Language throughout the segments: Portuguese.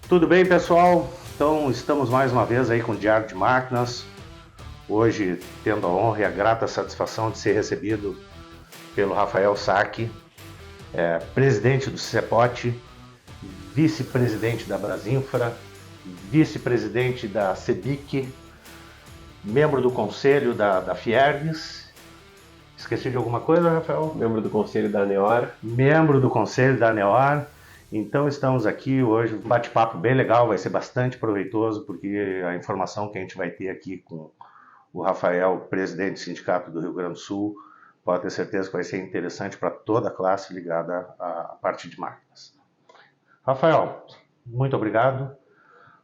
Tudo bem, pessoal? Então, estamos mais uma vez aí com o Diário de Máquinas. Hoje, tendo a honra e a grata satisfação de ser recebido pelo Rafael Sacchi, presidente do CICEPOT, vice-presidente da Brasinfra, vice-presidente da CEBIC, membro do conselho da Fiergs. Esqueci de alguma coisa, Rafael? Membro do conselho da ANEOR. Membro do conselho da ANEOR. Então estamos aqui hoje, um bate-papo bem legal, vai ser bastante proveitoso, porque a informação que a gente vai ter aqui com o Rafael, presidente do Sindicato do Rio Grande do Sul, pode ter certeza que vai ser interessante para toda a classe ligada à parte de máquinas. Rafael, muito obrigado.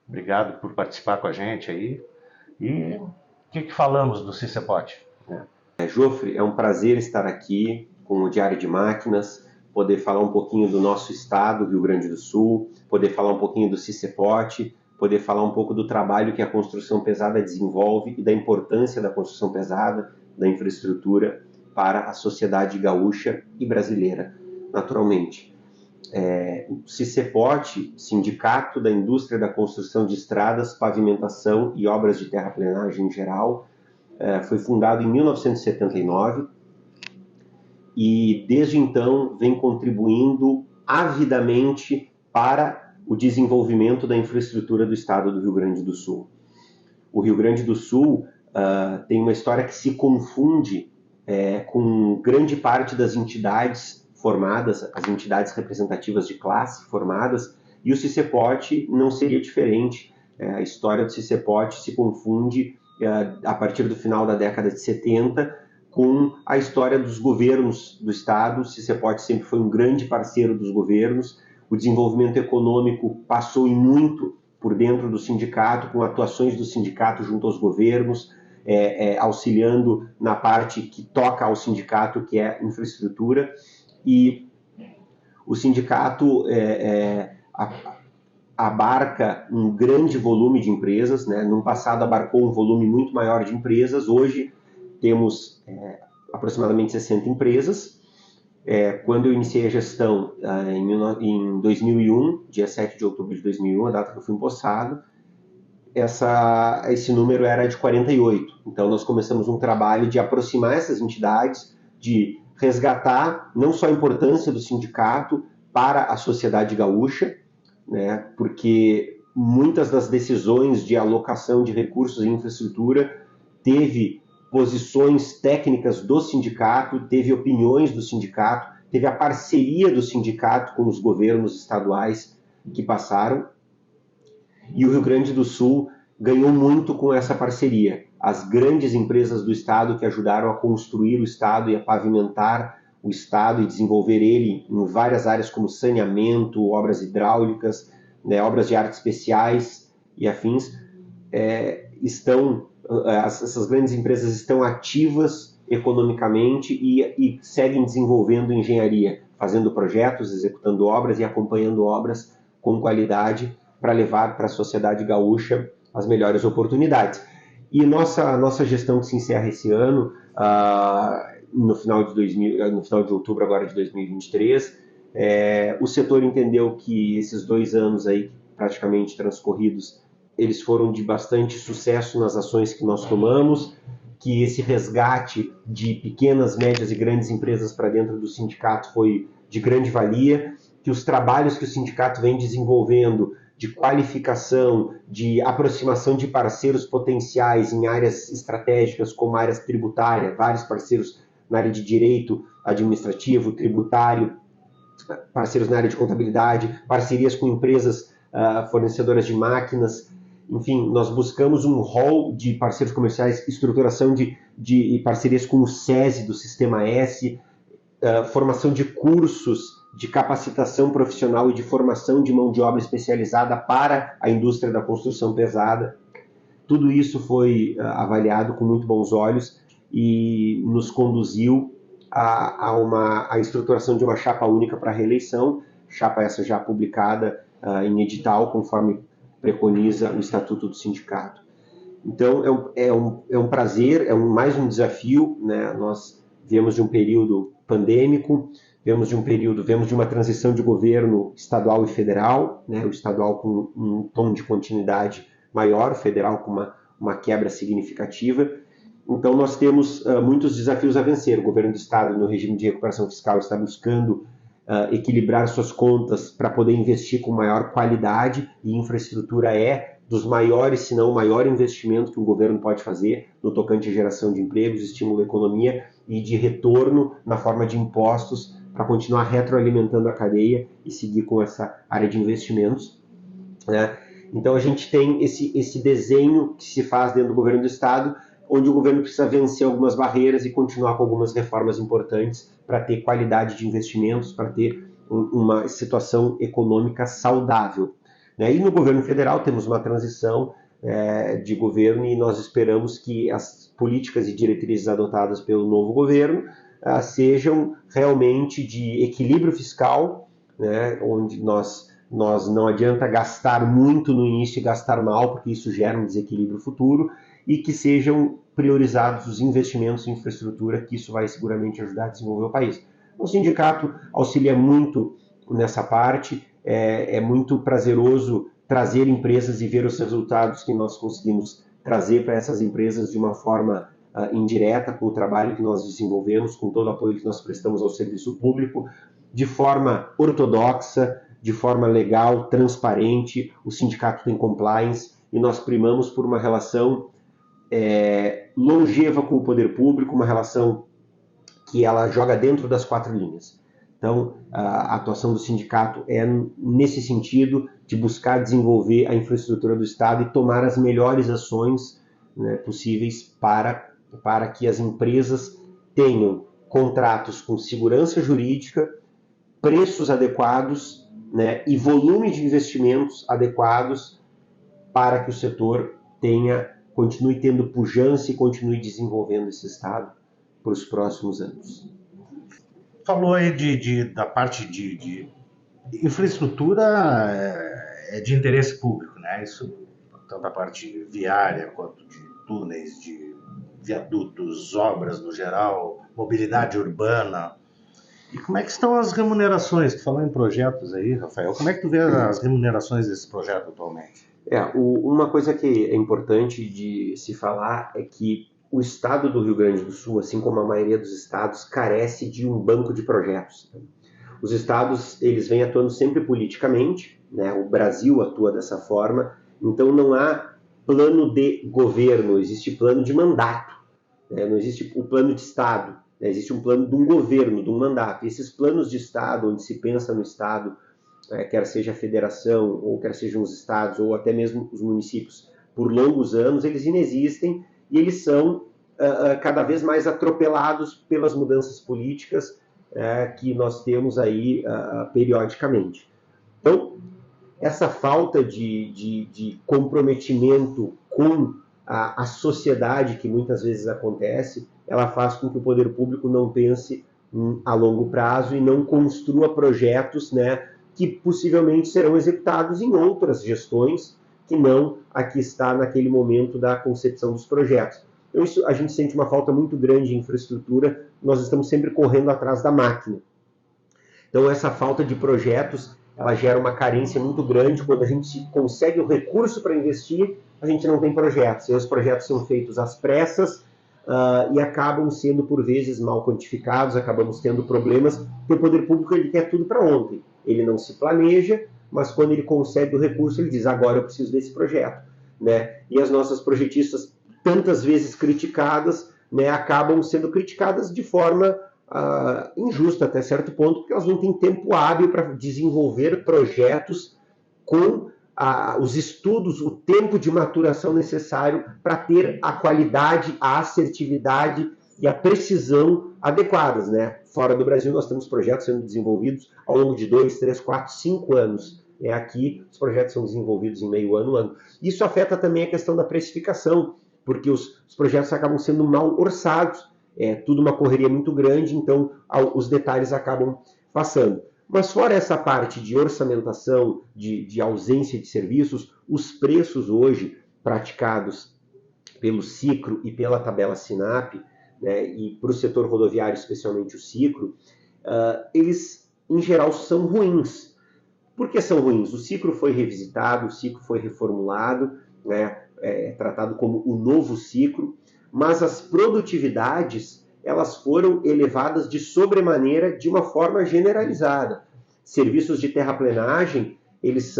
Obrigado por participar com a gente aí. E o que falamos do CICEPOT? Jofre, é um prazer estar aqui com o Diário de Máquinas, poder falar um pouquinho do nosso estado, Rio Grande do Sul, poder falar um pouquinho do CICEPOT, poder falar um pouco do trabalho que a construção pesada desenvolve e da importância da construção pesada, da infraestrutura para a sociedade gaúcha e brasileira, naturalmente. O CICEPOT, Sindicato da Indústria da Construção de Estradas, Pavimentação e Obras de Terraplenagem em geral, foi fundado em 1979 e desde então vem contribuindo avidamente para o desenvolvimento da infraestrutura do estado do Rio Grande do Sul. O Rio Grande do Sul tem uma história que se confunde com grande parte das entidades formadas, as entidades representativas de classe formadas, e o CICEPOT não seria diferente. A história do CICEPOT se confunde a partir do final da década de 70 com a história dos governos do estado. O CICEPOT sempre foi um grande parceiro dos governos. O desenvolvimento econômico passou em muito por dentro do sindicato, com atuações do sindicato junto aos governos, auxiliando na parte que toca ao sindicato, que é infraestrutura. E o sindicato abarca um grande volume de empresas, né? No passado abarcou um volume muito maior de empresas, hoje temos aproximadamente 60 empresas. Quando eu iniciei a gestão em 2001, dia 7 de outubro de 2001, a data que eu fui empossado, esse número era de 48. Então nós começamos um trabalho de aproximar essas entidades, de resgatar não só a importância do sindicato para a sociedade gaúcha, né, porque muitas das decisões de alocação de recursos em infraestrutura teve posições técnicas do sindicato, teve opiniões do sindicato, teve a parceria do sindicato com os governos estaduais que passaram, e o Rio Grande do Sul ganhou muito com essa parceria. As grandes empresas do estado que ajudaram a construir o estado e a pavimentar o estado e desenvolver ele em várias áreas como saneamento, obras hidráulicas, né, obras de artes especiais e afins, essas grandes empresas estão ativas economicamente e seguem desenvolvendo engenharia, fazendo projetos, executando obras e acompanhando obras com qualidade para levar para a sociedade gaúcha as melhores oportunidades. E nossa gestão que se encerra esse ano, no final de outubro agora de 2023, o setor entendeu que esses 2 anos aí praticamente transcorridos, eles foram de bastante sucesso nas ações que nós tomamos, que esse resgate de pequenas, médias e grandes empresas para dentro do sindicato foi de grande valia, que os trabalhos que o sindicato vem desenvolvendo de qualificação, de aproximação de parceiros potenciais em áreas estratégicas como áreas tributárias, vários parceiros na área de direito administrativo, tributário, parceiros na área de contabilidade, parcerias com empresas fornecedoras de máquinas. Enfim, nós buscamos um rol de parceiros comerciais, estruturação de parcerias com o SESI do Sistema S, formação de cursos de capacitação profissional e de formação de mão de obra especializada para a indústria da construção pesada. Tudo isso foi avaliado com muito bons olhos e nos conduziu a estruturação de uma chapa única para a reeleição, chapa essa já publicada em edital, conforme preconiza o Estatuto do Sindicato. Então, é um prazer, mais um desafio, né? Nós viemos de um período pandêmico, vemos de uma transição de governo estadual e federal, né? O estadual com um tom de continuidade maior, o federal com uma quebra significativa. Então nós temos muitos desafios a vencer. O governo do estado, no regime de recuperação fiscal, está buscando equilibrar suas contas para poder investir com maior qualidade, e infraestrutura é dos maiores, se não o maior investimento que um governo pode fazer no tocante à geração de empregos, estímulo à economia e de retorno na forma de impostos para continuar retroalimentando a cadeia e seguir com essa área de investimentos, né? Então a gente tem esse desenho que se faz dentro do governo do estado, onde o governo precisa vencer algumas barreiras e continuar com algumas reformas importantes para ter qualidade de investimentos, para ter uma situação econômica saudável, né? E no governo federal temos uma transição de governo, e nós esperamos que as políticas e diretrizes adotadas pelo novo governo sejam realmente de equilíbrio fiscal, né? Onde nós não adianta gastar muito no início e gastar mal, porque isso gera um desequilíbrio futuro, e que sejam priorizados os investimentos em infraestrutura, que isso vai seguramente ajudar a desenvolver o país. O sindicato auxilia muito nessa parte, é muito prazeroso trazer empresas e ver os resultados que nós conseguimos trazer para essas empresas de uma forma indireta, com o trabalho que nós desenvolvemos, com todo o apoio que nós prestamos ao serviço público, de forma ortodoxa, de forma legal, transparente. O sindicato tem compliance e nós primamos por uma relação longeva com o poder público, uma relação que ela joga dentro das 4 linhas. Então, a atuação do sindicato é nesse sentido de buscar desenvolver a infraestrutura do Estado e tomar as melhores ações, né, possíveis para que as empresas tenham contratos com segurança jurídica, preços adequados, né, e volume de investimentos adequados para que o setor continue tendo pujança e continue desenvolvendo esse Estado para os próximos anos. Falou aí da parte de infraestrutura, é de interesse público, né? Isso, tanto a parte viária quanto de túneis, de viadutos, obras no geral, mobilidade urbana. E como é que estão as remunerações? Tu falou em projetos aí, Rafael. Como é que tu vê as remunerações desse projeto atualmente? Uma coisa que é importante de se falar é que o estado do Rio Grande do Sul, assim como a maioria dos estados, carece de um banco de projetos. Os estados, eles vêm atuando sempre politicamente, né? O Brasil atua dessa forma, então não há plano de governo, existe plano de mandato, né? Não existe o plano de estado, né? Existe um plano de um governo, de um mandato. E esses planos de estado, onde se pensa no estado, quer seja a federação, ou quer sejam os estados, ou até mesmo os municípios, por longos anos, eles inexistem, e eles são cada vez mais atropelados pelas mudanças políticas que nós temos aí periodicamente. Então, essa falta de comprometimento com a sociedade que muitas vezes acontece, ela faz com que o poder público não pense a longo prazo e não construa projetos, né, que possivelmente serão executados em outras gestões, que não a que está naquele momento da concepção dos projetos. Então isso, a gente sente uma falta muito grande de infraestrutura, nós estamos sempre correndo atrás da máquina. Então essa falta de projetos, ela gera uma carência muito grande. Quando a gente consegue o recurso para investir, a gente não tem projetos. E os projetos são feitos às pressas e acabam sendo, por vezes, mal quantificados, acabamos tendo problemas, porque o poder público ele quer tudo para ontem. Ele não se planeja, mas quando ele consegue o recurso, ele diz, agora eu preciso desse projeto, né? E as nossas projetistas, tantas vezes criticadas, né, acabam sendo criticadas de forma injusta até certo ponto, porque elas não têm tempo hábil para desenvolver projetos com os estudos, o tempo de maturação necessário para ter a qualidade, a assertividade e a precisão adequadas, né? Fora do Brasil, nós temos projetos sendo desenvolvidos ao longo de 2, 3, 4, 5 anos. Aqui, os projetos são desenvolvidos em meio ano, ano. Isso afeta também a questão da precificação, porque os projetos acabam sendo mal orçados. É tudo uma correria muito grande, então os detalhes acabam passando. Mas fora essa parte de orçamentação, de ausência de serviços, os preços hoje praticados pelo Sicro e pela tabela SINAP, né, e para o setor rodoviário, especialmente o Sicro, eles, em geral, são ruins. Por que são ruins? O ciclo foi revisitado, o ciclo foi reformulado, né, tratado como o novo ciclo, mas as produtividades elas foram elevadas de sobremaneira de uma forma generalizada. Serviços de terraplenagem, eles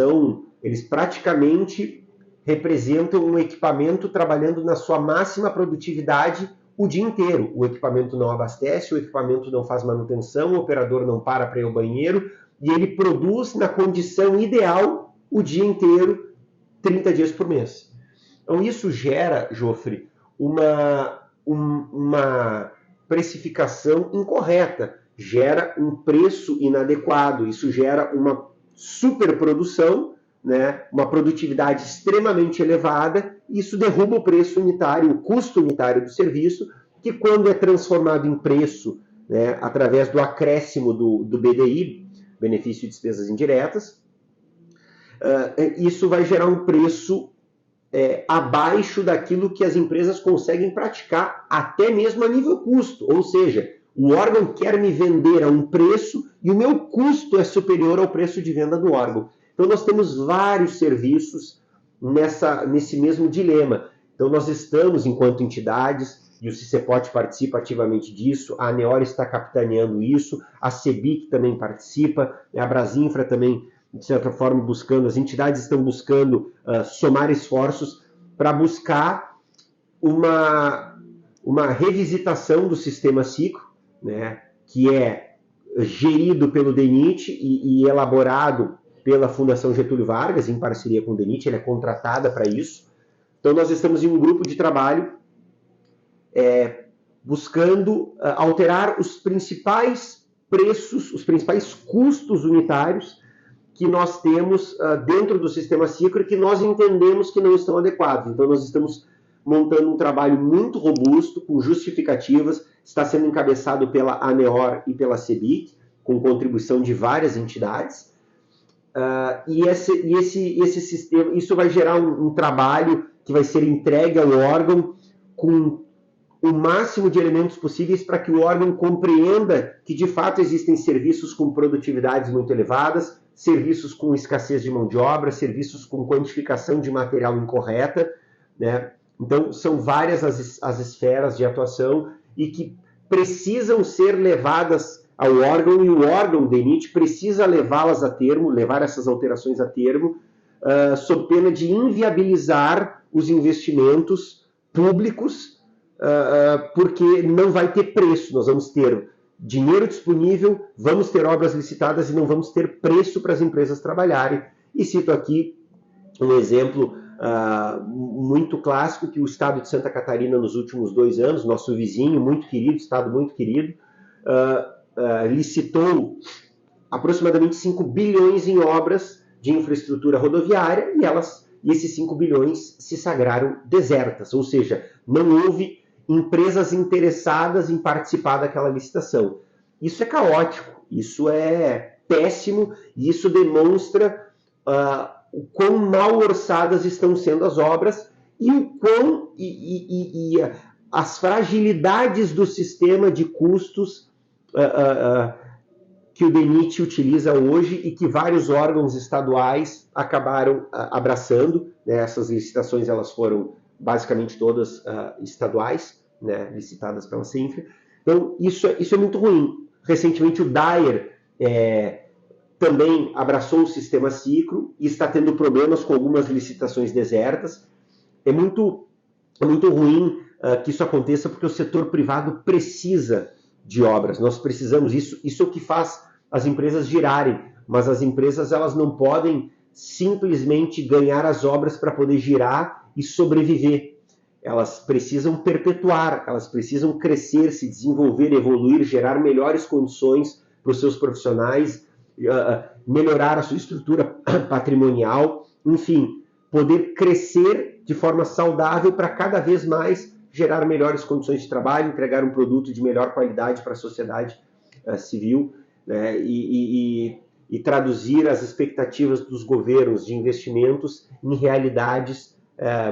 praticamente representam um equipamento trabalhando na sua máxima produtividade o dia inteiro. O equipamento não abastece, o equipamento não faz manutenção, o operador não para ir ao banheiro, e ele produz na condição ideal o dia inteiro, 30 dias por mês. Então isso gera, Jofre, uma precificação incorreta, gera um preço inadequado, isso gera uma superprodução, né, uma produtividade extremamente elevada, e isso derruba o preço unitário, o custo unitário do serviço, que quando é transformado em preço, né, através do acréscimo do BDI, benefício de despesas indiretas, isso vai gerar um preço abaixo daquilo que as empresas conseguem praticar, até mesmo a nível custo. Ou seja, o órgão quer me vender a um preço e o meu custo é superior ao preço de venda do órgão. Então nós temos vários serviços nesse mesmo dilema. Então nós estamos, enquanto entidades, e o CICEPOT participa ativamente disso, a ANEOR está capitaneando isso, a CEBIC também participa, a Brasinfra também, de certa forma, buscando, as entidades estão buscando somar esforços para buscar uma revisitação do sistema ciclo, né, que é gerido pelo DENIT e elaborado pela Fundação Getúlio Vargas, em parceria com o DENIT, ele é contratada para isso. Então nós estamos em um grupo de trabalho buscando alterar os principais preços, os principais custos unitários que nós temos dentro do sistema ciclo e que nós entendemos que não estão adequados. Então nós estamos montando um trabalho muito robusto, com justificativas, está sendo encabeçado pela ANEOR e pela CEBIC, com contribuição de várias entidades, e esse sistema, isso vai gerar um trabalho que vai ser entregue ao órgão com o máximo de elementos possíveis para que o órgão compreenda que de fato existem serviços com produtividades muito elevadas, serviços com escassez de mão de obra, serviços com quantificação de material incorreta, né? Então são várias as esferas de atuação e que precisam ser levadas ao órgão, e o órgão DENIT precisa levá-las a termo, levar essas alterações a termo, sob pena de inviabilizar os investimentos públicos, porque não vai ter preço. Nós vamos ter dinheiro disponível, vamos ter obras licitadas e não vamos ter preço para as empresas trabalharem. E cito aqui um exemplo muito clássico que o estado de Santa Catarina nos últimos 2 anos, nosso vizinho muito querido, estado muito querido, licitou aproximadamente 5 bilhões em obras de infraestrutura rodoviária e esses 5 bilhões se sagraram desertas, ou seja, não houve empresas interessadas em participar daquela licitação. Isso é caótico, isso é péssimo e isso demonstra o quão mal orçadas estão sendo as obras e as fragilidades do sistema de custos que o DENIT utiliza hoje e que vários órgãos estaduais acabaram abraçando, né? Essas licitações elas foram basicamente todas estaduais, né? Licitadas pela CINFRA. Então isso é muito ruim. Recentemente o DAER também abraçou o sistema ciclo e está tendo problemas com algumas licitações desertas. É muito ruim que isso aconteça porque o setor privado precisa de obras. Nós precisamos, isso é o que faz as empresas girarem, mas as empresas elas não podem simplesmente ganhar as obras para poder girar e sobreviver. Elas precisam perpetuar, elas precisam crescer, se desenvolver, evoluir, gerar melhores condições para os seus profissionais, melhorar a sua estrutura patrimonial, enfim, poder crescer de forma saudável para cada vez mais gerar melhores condições de trabalho, entregar um produto de melhor qualidade para a sociedade civil, né, e traduzir as expectativas dos governos de investimentos em realidades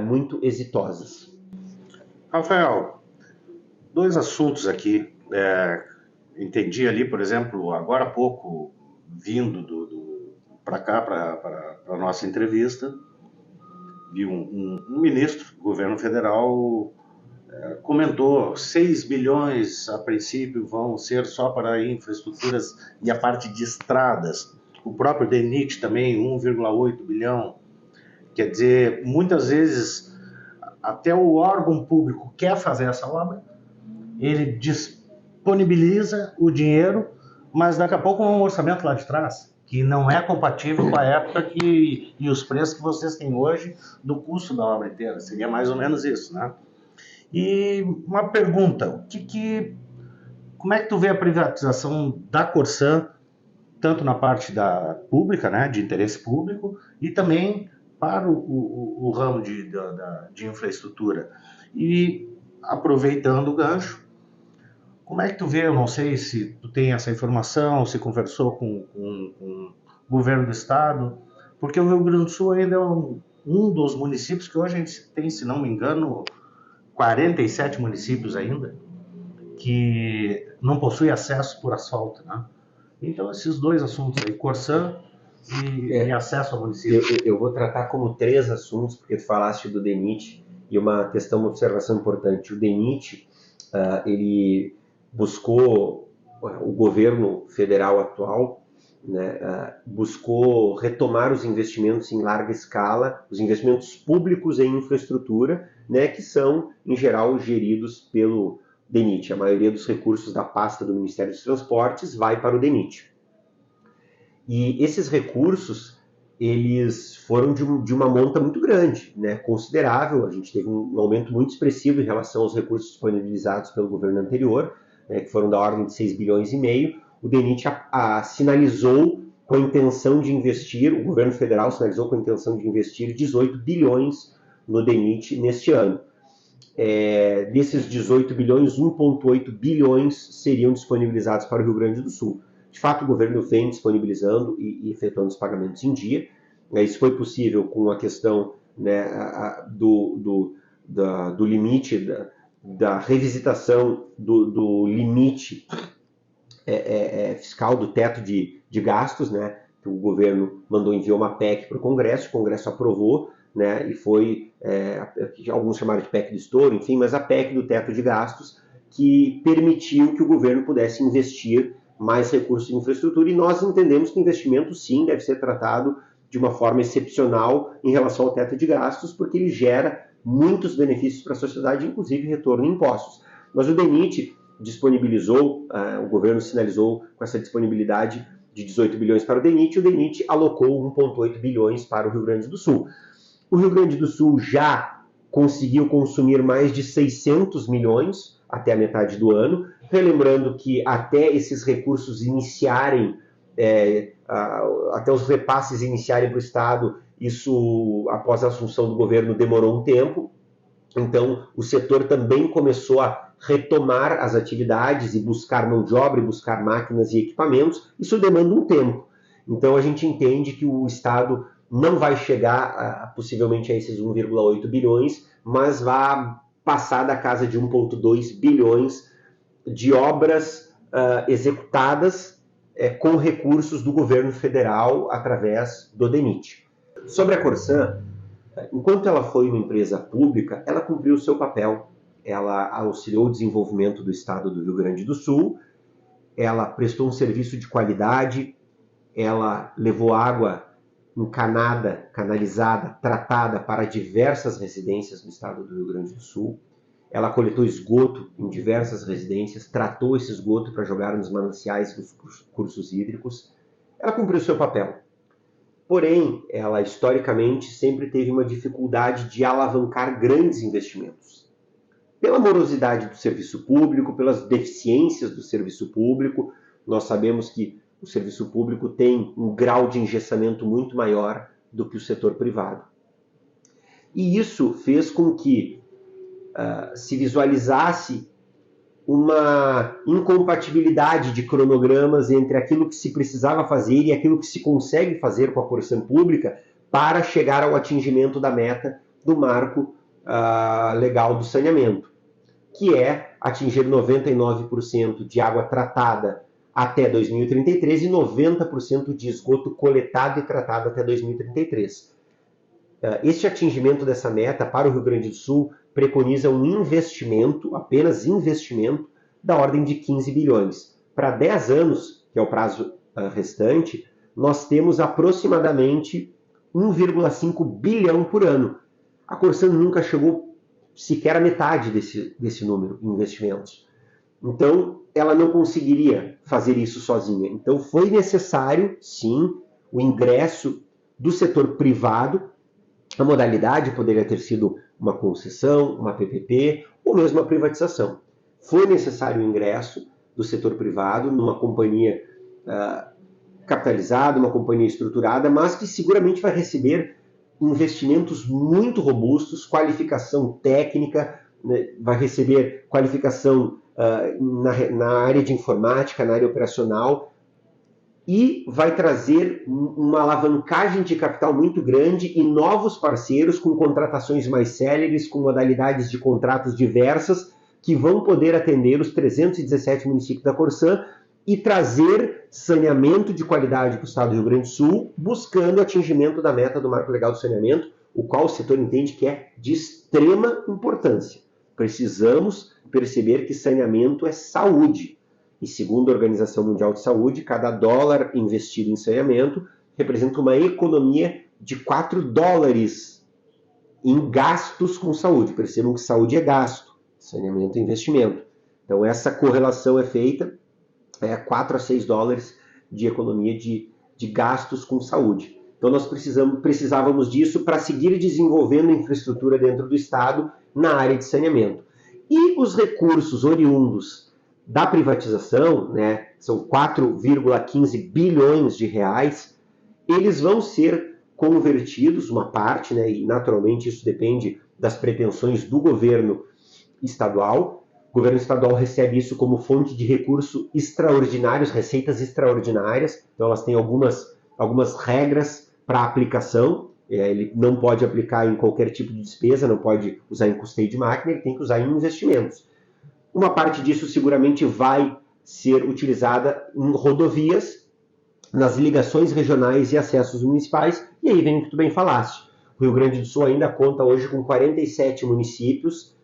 muito exitosas. Rafael, 2 assuntos aqui entendi ali, por exemplo, agora há pouco, vindo para cá, para a nossa entrevista, vi um ministro do governo federal comentou 6 bilhões a princípio vão ser só para infraestruturas e a parte de estradas. O próprio DENIT também, 1,8 bilhão. Quer dizer, muitas vezes até o órgão público quer fazer essa obra, ele disponibiliza o dinheiro, mas daqui a pouco é um orçamento lá de trás, que não é compatível com a época e os preços que vocês têm hoje do custo da obra inteira. Seria mais ou menos isso, né? E uma pergunta, como é que tu vê a privatização da Corsan, tanto na parte da pública, né, de interesse público, e também para o ramo de infraestrutura? E aproveitando o gancho, como é que tu vê, eu não sei se tu tem essa informação, se conversou com o governo do estado, porque o Rio Grande do Sul ainda é um dos municípios que hoje a gente tem, se não me engano, 47 municípios ainda, que não possui acesso por asfalto, né? Então, esses dois assuntos aí, Corsan e acesso ao município. Eu vou tratar como 3 assuntos, porque tu falaste do DENIT, e uma questão, uma observação importante. O DENIT, ele buscou, o governo federal atual, né, buscou retomar os investimentos em larga escala, os investimentos públicos em infraestrutura, né, que são, em geral, geridos pelo DENIT. A maioria dos recursos da pasta do Ministério dos Transportes vai para o DENIT. E esses recursos, eles foram de uma monta muito grande, né, considerável. A gente teve um aumento muito expressivo em relação aos recursos disponibilizados pelo governo anterior, né, que foram da ordem de 6 bilhões e meio. O DENIT sinalizou com a intenção de investir, o governo federal sinalizou com a intenção de investir 18 bilhões no DENIT neste ano. Desses 18 bilhões, 1,8 bilhões seriam disponibilizados para o Rio Grande do Sul. De fato, o governo vem disponibilizando e efetuando os pagamentos em dia. Isso foi possível com a questão, né, do limite, da revisitação do limite fiscal, do teto de gastos, né, que o governo mandou enviar uma PEC para o Congresso aprovou, né, e foi, alguns chamaram de PEC do estouro, enfim, mas a PEC do teto de gastos, que permitiu que o governo pudesse investir mais recursos em infraestrutura, e nós entendemos que investimento, sim, deve ser tratado de uma forma excepcional em relação ao teto de gastos, porque ele gera muitos benefícios para a sociedade, inclusive retorno em impostos. Mas o DENIT disponibilizou, o governo sinalizou com essa disponibilidade de 18 bilhões para o DENIT, e o DENIT alocou 1,8 bilhões para o Rio Grande do Sul. O Rio Grande do Sul já conseguiu consumir mais de 600 milhões até a metade do ano, relembrando que até esses recursos iniciarem, até os repasses iniciarem para o Estado, isso, após a assunção do governo, demorou um tempo. Então, o setor também começou a retomar as atividades e buscar mão de obra, e buscar máquinas e equipamentos. Isso demanda um tempo. Então, a gente entende que o Estado não vai chegar possivelmente a esses 1,8 bilhões, mas vai passar da casa de 1,2 bilhões de obras executadas com recursos do governo federal através do DENIT. Sobre a Corsan, enquanto ela foi uma empresa pública, ela cumpriu o seu papel. Ela auxiliou o desenvolvimento do estado do Rio Grande do Sul, ela prestou um serviço de qualidade, ela levou água encanada, canalizada, tratada para diversas residências do estado do Rio Grande do Sul. Ela coletou esgoto em diversas residências, tratou esse esgoto para jogar nos mananciais dos cursos hídricos. Ela cumpriu o seu papel. Porém, ela historicamente sempre teve uma dificuldade de alavancar grandes investimentos. Pela morosidade do serviço público, pelas deficiências do serviço público, nós sabemos que o serviço público tem um grau de engessamento muito maior do que o setor privado. E isso fez com que se visualizasse uma incompatibilidade de cronogramas entre aquilo que se precisava fazer e aquilo que se consegue fazer com a Corsan pública para chegar ao atingimento da meta do marco legal do saneamento, que é atingir 99% de água tratada até 2033 e 90% de esgoto coletado e tratado até 2033. Este atingimento dessa meta para o Rio Grande do Sul preconiza um investimento, apenas investimento, da ordem de 15 bilhões. Para 10 anos, que é o prazo restante, nós temos aproximadamente 1,5 bilhão por ano. A Corsã nunca chegou sequer à metade desse número em investimentos. Então, ela não conseguiria fazer isso sozinha. Então, foi necessário, sim, o ingresso do setor privado. A modalidade poderia ter sido uma concessão, uma PPP ou mesmo uma privatização. Foi necessário o ingresso do setor privado numa companhia capitalizada, uma companhia estruturada, mas que seguramente vai receber investimentos muito robustos, qualificação técnica, né, vai receber qualificação na área de informática, na área operacional, e vai trazer uma alavancagem de capital muito grande e novos parceiros com contratações mais céleres, com modalidades de contratos diversas, que vão poder atender os 317 municípios da Corsã e trazer saneamento de qualidade para o estado do Rio Grande do Sul, buscando o atingimento da meta do Marco Legal do Saneamento, o qual o setor entende que é de extrema importância. Precisamos perceber que saneamento é saúde. E segundo a Organização Mundial de Saúde, cada dólar investido em saneamento representa uma economia de 4 dólares em gastos com saúde. Percebam que saúde é gasto, saneamento é investimento. Então essa correlação é feita, 4 a 6 dólares de economia de gastos com saúde. Então nós precisávamos disso para seguir desenvolvendo infraestrutura dentro do estado na área de saneamento. E os recursos oriundos da privatização, né, são 4,15 bilhões de reais, eles vão ser convertidos, uma parte, né, e naturalmente isso depende das pretensões do governo estadual. O governo estadual recebe isso como fonte de recurso extraordinários, receitas extraordinárias, então elas têm algumas regras para aplicação. Ele não pode aplicar em qualquer tipo de despesa, não pode usar em custeio de máquina, ele tem que usar em investimentos. Uma parte disso seguramente vai ser utilizada em rodovias, nas ligações regionais e acessos municipais, e aí vem o que tu bem falaste. O Rio Grande do Sul ainda conta hoje com 47 municípios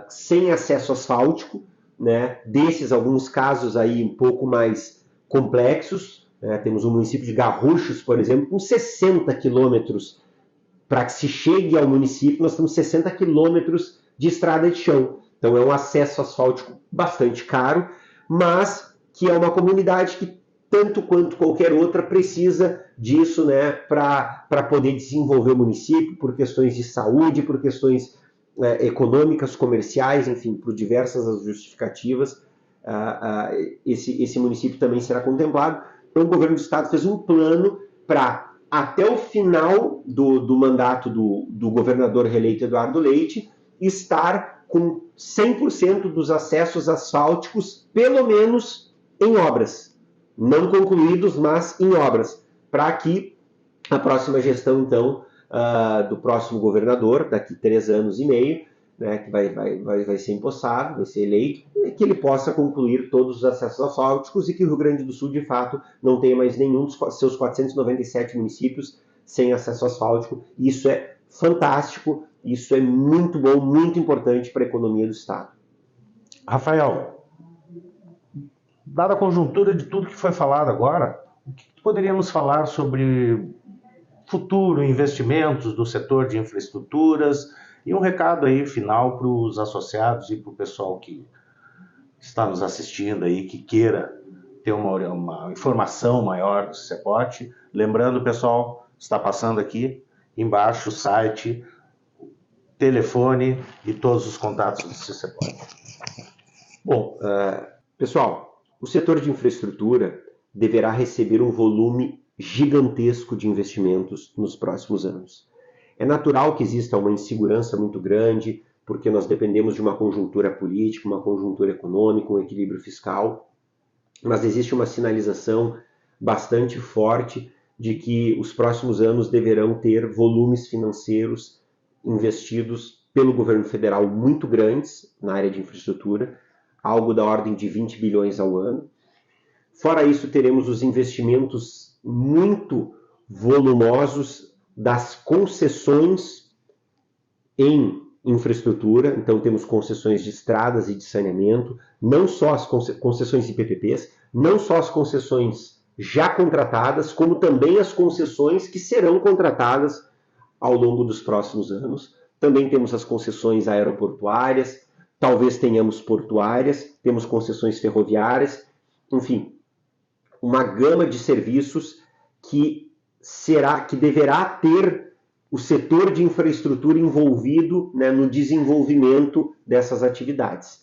sem acesso asfáltico, né? Desses, alguns casos aí um pouco mais complexos. Temos o município de Garruchos, por exemplo, com 60 quilômetros. Para que se chegue ao município, nós temos 60 quilômetros de estrada de chão. Então é um acesso asfáltico bastante caro, mas que é uma comunidade que, tanto quanto qualquer outra, precisa disso, né, para poder desenvolver o município, por questões de saúde, por questões econômicas, comerciais, enfim, por diversas as justificativas. Esse município também será contemplado. Então o governo do estado fez um plano para, até o final do mandato do governador reeleito Eduardo Leite, estar com 100% dos acessos asfálticos, pelo menos em obras. Não concluídos, mas em obras. Para que a próxima gestão, então, do próximo governador, daqui 3 anos e meio, né, que vai ser empossado, vai ser eleito, que ele possa concluir todos os acessos asfálticos e que o Rio Grande do Sul, de fato, não tenha mais nenhum dos seus 497 municípios sem acesso asfáltico. Isso é fantástico, isso é muito bom, muito importante para a economia do estado. Rafael, dada a conjuntura de tudo que foi falado agora, o que poderíamos falar sobre futuro investimentos do setor de infraestruturas e um recado aí final para os associados e para o pessoal que está nos assistindo aí, que queira ter uma informação maior do CCPOT. Lembrando, pessoal, está passando aqui embaixo o site, telefone e todos os contatos do CCPOT. Bom, pessoal, o setor de infraestrutura deverá receber um volume gigantesco de investimentos nos próximos anos. É natural que exista uma insegurança muito grande, porque nós dependemos de uma conjuntura política, uma conjuntura econômica, um equilíbrio fiscal, mas existe uma sinalização bastante forte de que os próximos anos deverão ter volumes financeiros investidos pelo governo federal muito grandes na área de infraestrutura, algo da ordem de 20 bilhões ao ano. Fora isso, teremos os investimentos muito volumosos das concessões em infraestrutura. Então, temos concessões de estradas e de saneamento, não só as concessões de PPPs, não só as concessões já contratadas, como também as concessões que serão contratadas ao longo dos próximos anos. Também temos as concessões aeroportuárias, talvez tenhamos portuárias, temos concessões ferroviárias, enfim, uma gama de serviços que deverá ter o setor de infraestrutura envolvido, né, no desenvolvimento dessas atividades.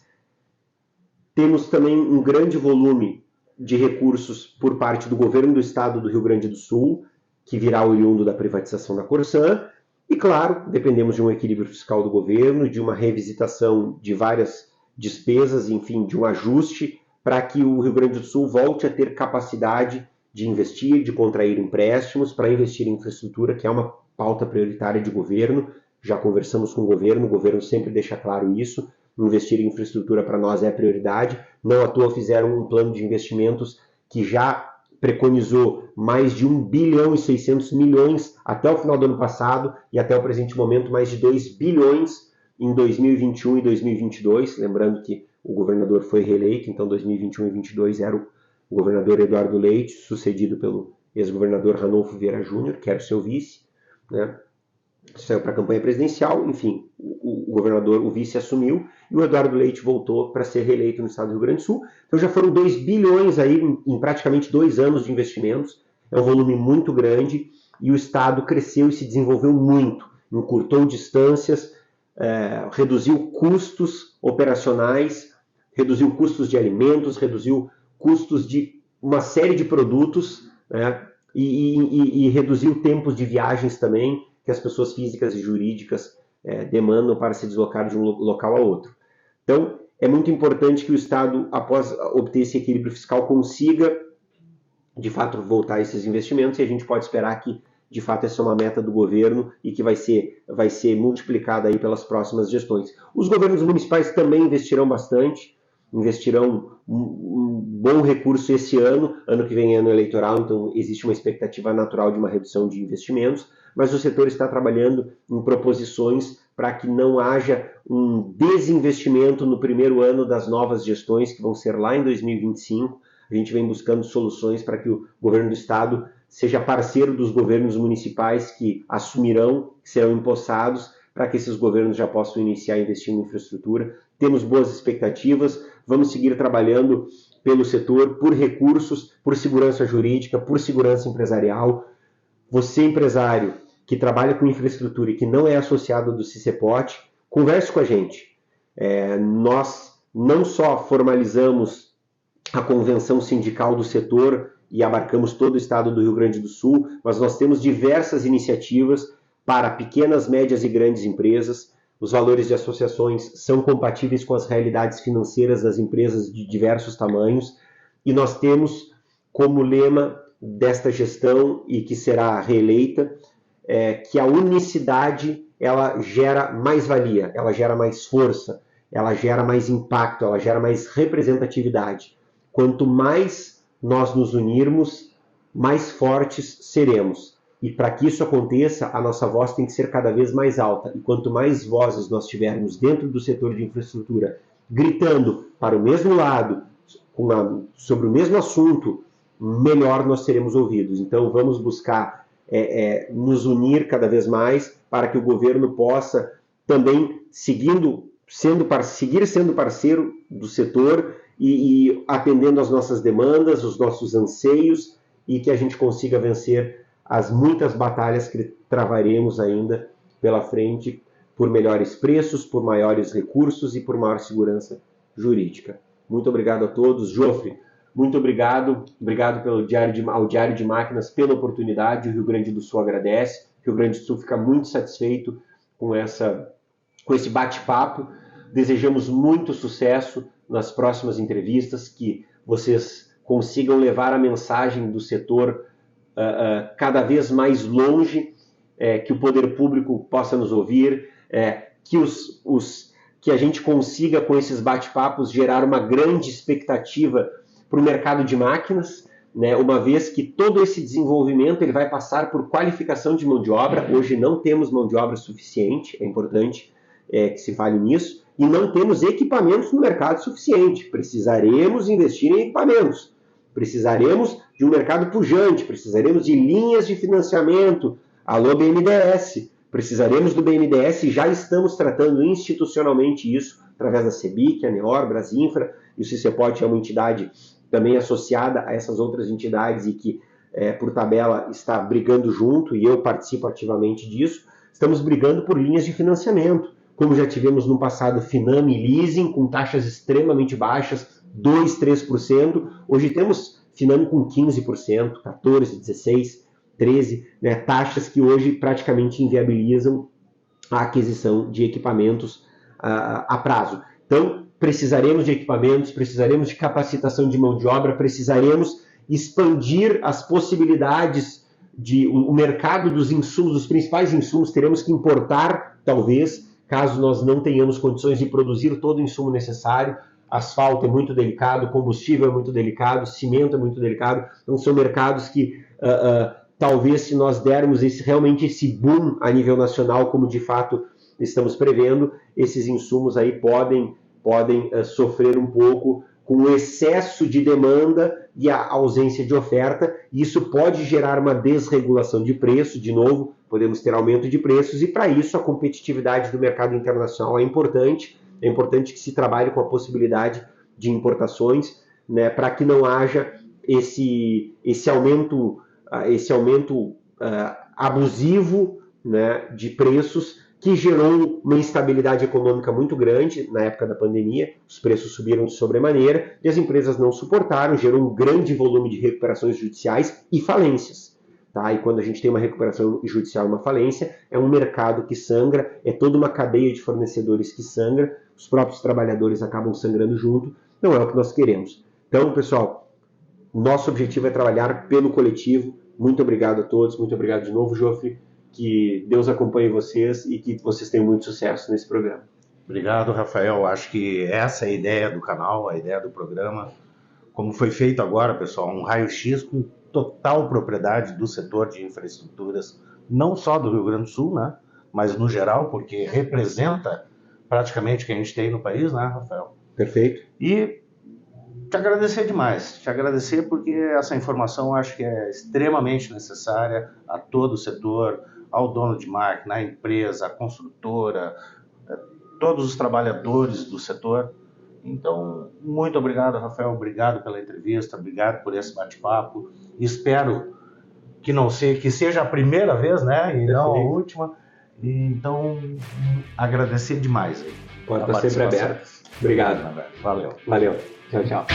Temos também um grande volume de recursos por parte do governo do estado do Rio Grande do Sul, que virá oriundo da privatização da Corsan, e claro, dependemos de um equilíbrio fiscal do governo, de uma revisitação de várias despesas, enfim, de um ajuste para que o Rio Grande do Sul volte a ter capacidade de investir, de contrair empréstimos para investir em infraestrutura, que é uma pauta prioritária de governo. Já conversamos com o governo sempre deixa claro isso. Investir em infraestrutura para nós é prioridade. Não à toa fizeram um plano de investimentos que já preconizou mais de 1 bilhão e 600 milhões até o final do ano passado e até o presente momento mais de 2 bilhões em 2021 e 2022. Lembrando que o governador foi reeleito, então 2021 e 2022 era o governador Eduardo Leite, sucedido pelo ex-governador Ranolfo Vieira Júnior, que era o seu vice, né? Saiu para a campanha presidencial, enfim, o vice assumiu e o Eduardo Leite voltou para ser reeleito no estado do Rio Grande do Sul. Então já foram 2 bilhões aí em praticamente 2 anos de investimentos, é um volume muito grande e o estado cresceu e se desenvolveu muito, encurtou distâncias, reduziu custos operacionais, reduziu custos de alimentos, reduziu custos de uma série de produtos, né? E reduziu tempos de viagens também, que as pessoas físicas e jurídicas demandam para se deslocar de um local a outro. Então, é muito importante que o Estado, após obter esse equilíbrio fiscal, consiga, de fato, voltar a esses investimentos, e a gente pode esperar que, de fato, essa é uma meta do governo e que vai ser multiplicada aí pelas próximas gestões. Os governos municipais também investirão bastante, investirão um bom recurso esse ano que vem é ano eleitoral, então existe uma expectativa natural de uma redução de investimentos, mas o setor está trabalhando em proposições para que não haja um desinvestimento no primeiro ano das novas gestões, que vão ser lá em 2025. A gente vem buscando soluções para que o governo do estado seja parceiro dos governos municipais que assumirão, que serão empossados, para que esses governos já possam iniciar investindo em infraestrutura. Temos boas expectativas, vamos seguir trabalhando pelo setor, por recursos, por segurança jurídica, por segurança empresarial. Você, empresário, que trabalha com infraestrutura e que não é associado do CICEPOT, converse com a gente. Nós não só formalizamos a convenção sindical do setor e abarcamos todo o estado do Rio Grande do Sul, mas nós temos diversas iniciativas para pequenas, médias e grandes empresas. Os valores de associações são compatíveis com as realidades financeiras das empresas de diversos tamanhos e nós temos como lema desta gestão e que será reeleita que a unicidade ela gera mais valia, ela gera mais força, ela gera mais impacto, ela gera mais representatividade. Quanto mais nós nos unirmos, mais fortes seremos. E para que isso aconteça, a nossa voz tem que ser cada vez mais alta. E quanto mais vozes nós tivermos dentro do setor de infraestrutura, gritando para o mesmo lado, sobre o mesmo assunto, melhor nós seremos ouvidos. Então vamos buscar nos unir cada vez mais para que o governo possa também seguir sendo parceiro do setor e atendendo às nossas demandas, os nossos anseios, e que a gente consiga vencer as muitas batalhas que travaremos ainda pela frente por melhores preços, por maiores recursos e por maior segurança jurídica. Muito obrigado a todos. Jofre, muito obrigado. Obrigado ao Diário de Máquinas pela oportunidade. O Rio Grande do Sul agradece. O Rio Grande do Sul fica muito satisfeito com esse bate-papo. Desejamos muito sucesso nas próximas entrevistas, que vocês consigam levar a mensagem do setor cada vez mais longe, que o poder público possa nos ouvir, que a gente consiga, com esses bate-papos, gerar uma grande expectativa para o mercado de máquinas, né? Uma vez que todo esse desenvolvimento ele vai passar por qualificação de mão de obra. Hoje não temos mão de obra suficiente, é importante que se fale nisso, e não temos equipamentos no mercado suficiente. Precisaremos investir em equipamentos, precisaremos de um mercado pujante, precisaremos de linhas de financiamento. Alô, BNDES, precisaremos do BNDES, já estamos tratando institucionalmente isso, através da CEBIC, a NEOR, Brasinfra, e o CICEPOT é uma entidade também associada a essas outras entidades e que, por tabela, está brigando junto, e eu participo ativamente disso. Estamos brigando por linhas de financiamento, como já tivemos no passado Finame e Leasing, com taxas extremamente baixas, 2%, 3%. Hoje temos Finame com 15%, 14%, 16%, 13%, né, taxas que hoje praticamente inviabilizam a aquisição de equipamentos a prazo. Então, precisaremos de equipamentos, precisaremos de capacitação de mão de obra, precisaremos expandir as possibilidades o mercado dos insumos, dos principais insumos, teremos que importar, talvez, caso nós não tenhamos condições de produzir todo o insumo necessário. Asfalto é muito delicado, combustível é muito delicado, cimento é muito delicado. Então são mercados que talvez, se nós dermos realmente esse boom a nível nacional, como de fato estamos prevendo, esses insumos aí podem sofrer um pouco com o excesso de demanda e a ausência de oferta. Isso pode gerar uma desregulação de preço, de novo, podemos ter aumento de preços, e para isso a competitividade do mercado internacional é importante que se trabalhe com a possibilidade de importações, né, para que não haja esse aumento abusivo, né, de preços, que gerou uma instabilidade econômica muito grande na época da pandemia. Os preços subiram de sobremaneira e as empresas não suportaram, gerou um grande volume de recuperações judiciais e falências. Tá? E quando a gente tem uma recuperação judicial e uma falência, é um mercado que sangra, é toda uma cadeia de fornecedores que sangra, os próprios trabalhadores acabam sangrando junto, não é o que nós queremos. Então, pessoal, nosso objetivo é trabalhar pelo coletivo. Muito obrigado a todos, muito obrigado de novo, Joffre. Que Deus acompanhe vocês e que vocês tenham muito sucesso nesse programa. Obrigado, Rafael. Acho que essa é a ideia do canal, a ideia do programa. Como foi feito agora, pessoal, um raio-x com total propriedade do setor de infraestruturas, não só do Rio Grande do Sul, né, mas no geral, porque representa praticamente o que a gente tem no país, né, Rafael? Perfeito. E te agradecer demais, porque essa informação acho que é extremamente necessária a todo o setor, ao dono de máquina, à empresa, à construtora, todos os trabalhadores do setor. Então, muito obrigado, Rafael, obrigado pela entrevista, obrigado por esse bate-papo. Espero que seja a primeira vez, né, e não a última. Então, agradecer demais. Portas sempre abertas. Obrigado. Valeu. Valeu. Tchau, tchau.